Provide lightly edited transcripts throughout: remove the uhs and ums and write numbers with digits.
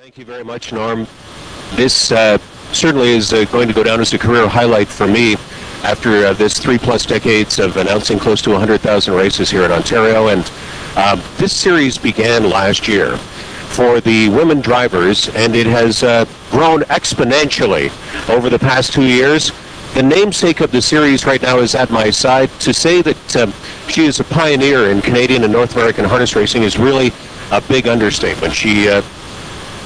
Thank you very much, Norm. This certainly is going to go down as a career highlight for me after this 3+ decades of announcing close to 100,000 races here in Ontario. And this series began last year for the women drivers, and it has grown exponentially over the past 2 years. The namesake of the series right now is at my side. To say that she is a pioneer in Canadian and North American harness racing is really a big understatement. She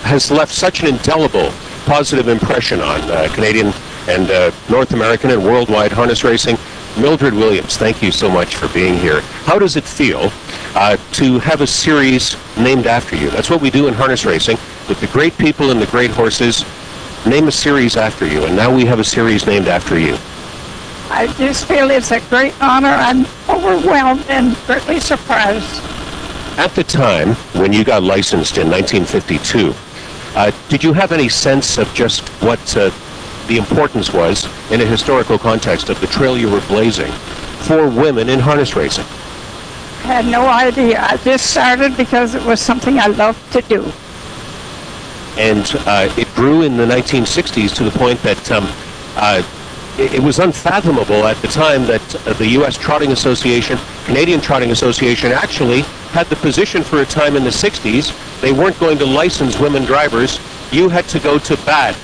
has left such an indelible positive impression on Canadian and North American and worldwide harness racing. Mildred Williams, thank you so much for being here. How does it feel to have a series named after you? That's what we do in harness racing with the great people and the great horses. Name a series after you, and now we have a series named after you. I just feel it's a great honor. I'm overwhelmed and greatly surprised. At the time when you got licensed in 1952, did you have any sense of just what the importance was in a historical context of the trail you were blazing for women in harness racing? I had no idea. I just started because it was something I loved to do. And it grew in the 1960s to the point that it was unfathomable at the time that the U.S. Trotting Association, Canadian Trotting Association, actually had the position for a time in the 60s. They weren't going to license women drivers. You had to go to bat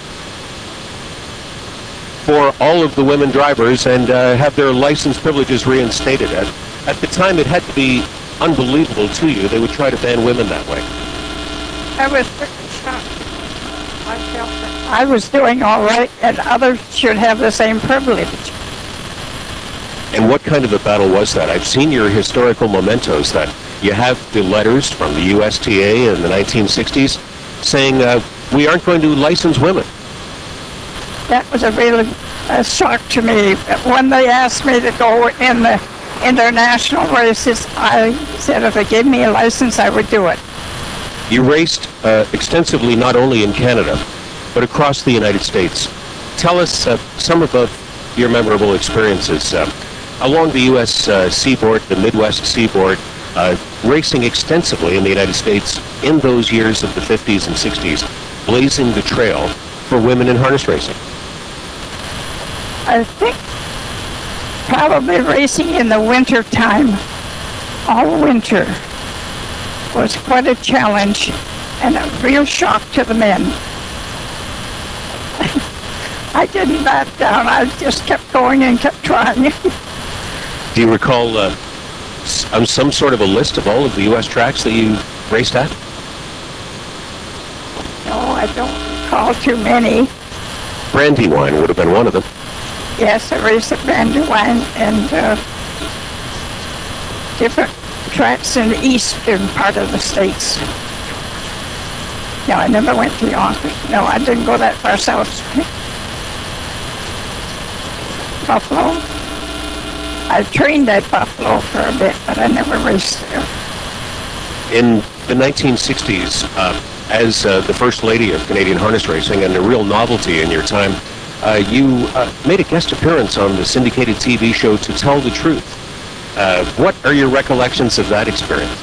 for all of the women drivers and have their license privileges reinstated. At the time, it had to be unbelievable to you. They would try to ban women that way. I was pretty shocked. I felt that I was doing all right and others should have the same privilege. And what kind of a battle was that? I've seen your historical mementos that you have the letters from the USTA in the 1960s saying we aren't going to license women. That was a real shock to me. When they asked me to go in the international races, I said if they gave me a license, I would do it. You raced extensively not only in Canada, but across the United States. Tell us some of your memorable experiences along the U.S. seaboard, the Midwest seaboard, racing extensively in the United States in those years of the 50s and 60s, blazing the trail for women in harness racing. I think probably racing in the winter time, all winter, was quite a challenge and a real shock to the men. I didn't back down. I just kept going and kept trying. Do you recall some sort of a list of all of the U.S. tracks that you raced at? No, I don't recall too many. Brandywine would have been one of them. Yes, I raced at Brandywine and different tracks in the eastern part of the states. No, I never went to Yonkers. No, I didn't go that far south. Buffalo. I trained at Buffalo for a bit, but I never raced there. In the 1960s, as the First Lady of Canadian Harness Racing and a real novelty in your time, you made a guest appearance on the syndicated TV show To Tell the Truth. What are your recollections of that experience?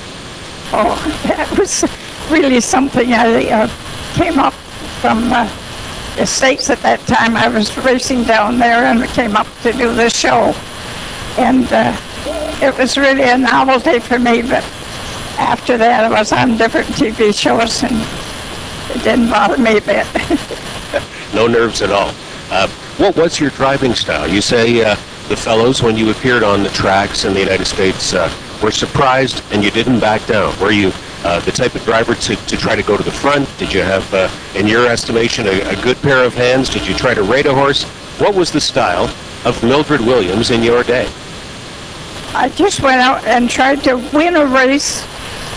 Oh, that was really something. I came up from the States at that time. I was racing down there and came up to do the show. And it was really a novelty for me, but after that I was on different TV shows and it didn't bother me a bit. No nerves at all. What was your driving style? You say the fellows, when you appeared on the tracks in the United States, were surprised and you didn't back down. Were you the type of driver to try to go to the front? Did you have, in your estimation, a good pair of hands? Did you try to rate a horse? What was the style of Mildred Williams in your day? I just went out and tried to win a race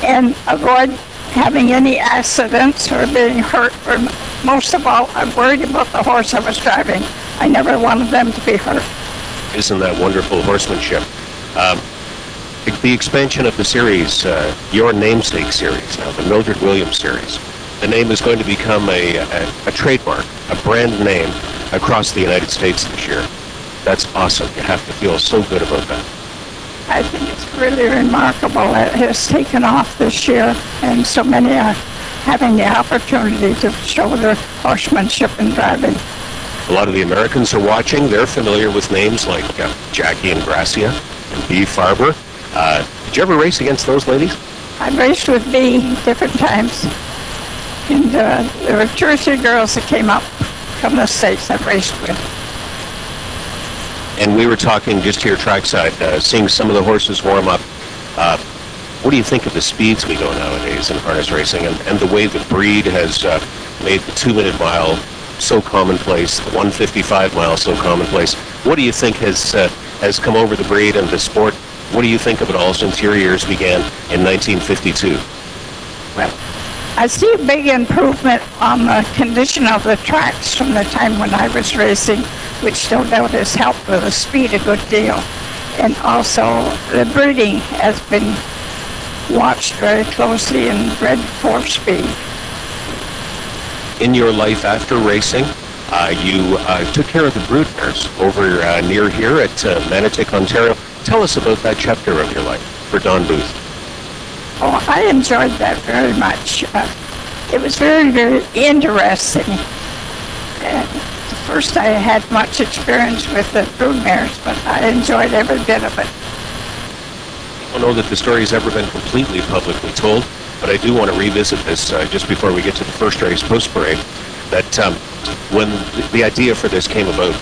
and avoid having any accidents or being hurt. Or most of all, I worried about the horse I was driving. I never wanted them to be hurt. Isn't that wonderful horsemanship? The expansion of the series, your namesake series now, the Mildred Williams series, the name is going to become a trademark, a brand name across the United States this year. That's awesome. You have to feel so good about that. I think it's really remarkable. It has taken off this year, and so many having the opportunity to show their horsemanship and driving. A lot of the Americans are watching. They're familiar with names like Jackie and Gracia and Bea Farber. Did you ever race against those ladies? I raced with Bea different times. And there were 2 or 3 girls that came up from the States I raced with. And we were talking just here trackside, seeing some of the horses warm up. What do you think of the speeds we go nowadays in harness racing and the way the breed has made the 2-minute mile so commonplace, the 155 mile so commonplace? What do you think has come over the breed and the sport? What do you think of it all since your years began in 1952? Well, I see a big improvement on the condition of the tracks from the time when I was racing, which no doubt has helped with the speed a good deal. And also the breeding has been watched very closely and bred for speed. In your life after racing, you took care of the brood mares over near here at Manotick, Ontario. Tell us about that chapter of your life for Don Booth. Oh, I enjoyed that very much. It was very, very interesting. First, I had much experience with the brood mares, but I enjoyed every bit of it. I don't know that the story has ever been completely publicly told, but I do want to revisit this just before we get to the first race post-parade, that when the idea for this came about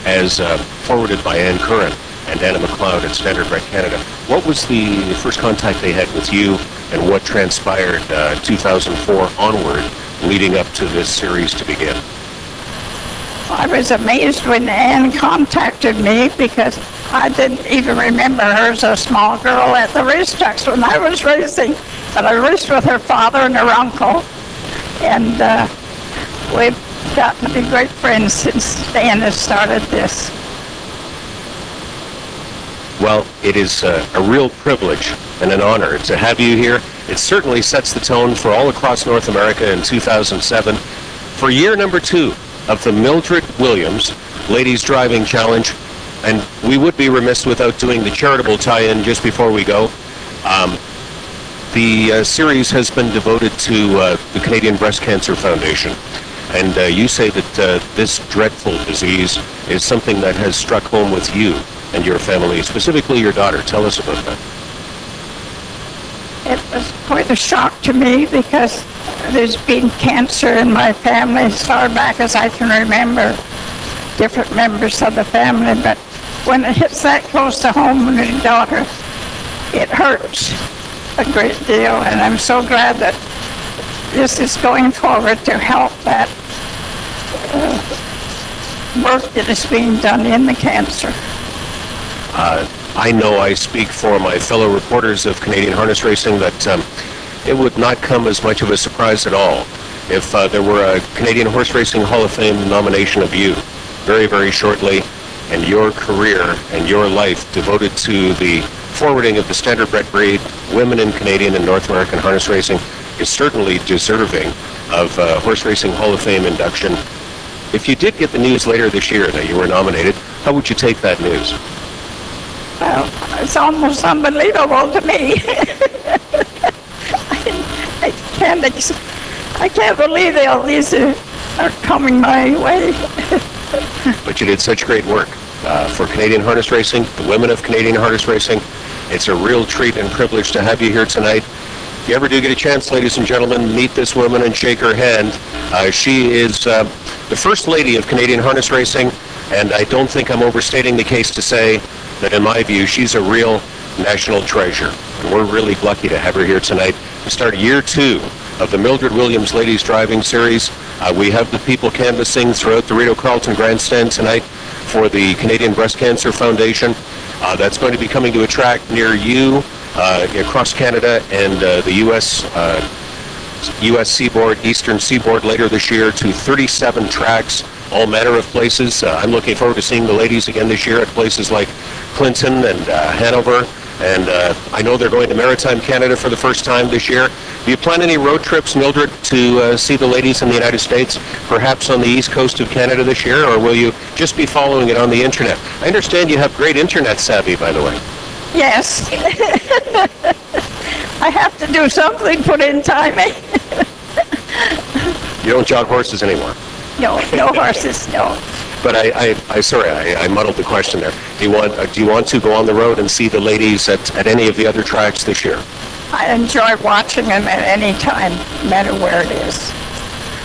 as forwarded by Ann Curran and Anna McLeod at Standard Bred Canada, what was the first contact they had with you and what transpired 2004 onward leading up to this series to begin? I was amazed when Ann contacted me because I didn't even remember her as a small girl at the racetracks when I was racing. But I raced with her father and her uncle, and we've gotten to be great friends since Ann has started this. Well, it is a real privilege and an honor to have you here. It certainly sets the tone for all across North America in 2007 for year number 2 of the Mildred Williams Ladies Driving Challenge. And we would be remiss without doing the charitable tie-in just before we go. The series has been devoted to the Canadian Breast Cancer Foundation. And you say that this dreadful disease is something that has struck home with you and your family, specifically your daughter. Tell us about that. It was quite a shock to me because there's been cancer in my family as far back as I can remember, different members of the family, but when it hits that close to home with your daughter, it hurts a great deal, and I'm so glad that this is going forward to help that work that is being done in the cancer. I know I speak for my fellow reporters of Canadian Harness Racing that it would not come as much of a surprise at all if there were a Canadian Horse Racing Hall of Fame nomination of you very, very shortly, and your career and your life devoted to the forwarding of the standard bred breed, women in Canadian and North American harness racing, is certainly deserving of Horse Racing Hall of Fame induction. If you did get the news later this year that you were nominated, how would you take that news? Well, it's almost unbelievable to me. I can't believe all these are coming my way. But you did such great work for Canadian Harness Racing, the women of Canadian Harness Racing. It's a real treat and privilege to have you here tonight. If you ever do get a chance, ladies and gentlemen, meet this woman and shake her hand. She is the First Lady of Canadian Harness Racing, and I don't think I'm overstating the case to say that, in my view, she's a real national treasure. And we're really lucky to have her here tonight to start year 2 of the Mildred Williams Ladies Driving Series. We have the people canvassing throughout the Rideau Carleton Grandstand tonight for the Canadian Breast Cancer Foundation. That's going to be coming to a track near you across Canada and the U.S. seaboard, eastern seaboard later this year to 37 tracks, all manner of places. I'm looking forward to seeing the ladies again this year at places like Clinton and Hanover. And I know they're going to Maritime Canada for the first time this year. Do you plan any road trips, Mildred, to see the ladies in the United States, perhaps on the east coast of Canada this year, or will you just be following it on the internet? I understand you have great internet savvy, by the way. Yes. I have to do something, put in timing. You don't jog horses anymore. No, no horses, no. But I muddled the question there. Do you want to go on the road and see the ladies at any of the other tracks this year? I enjoy watching them at any time, no matter where it is.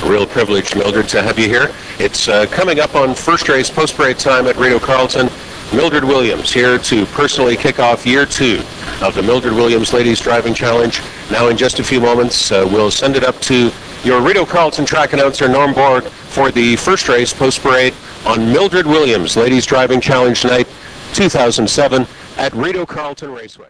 A real privilege, Mildred, to have you here. It's coming up on first race post-parade time at Rideau Carleton. Mildred Williams here to personally kick off year 2 of the Mildred Williams Ladies Driving Challenge. Now in just a few moments, we'll send it up to your Rideau Carleton track announcer, Norm Borg, for the first race post-parade on Mildred Williams Ladies Driving Challenge Night 2007 at Rideau Carleton Raceway.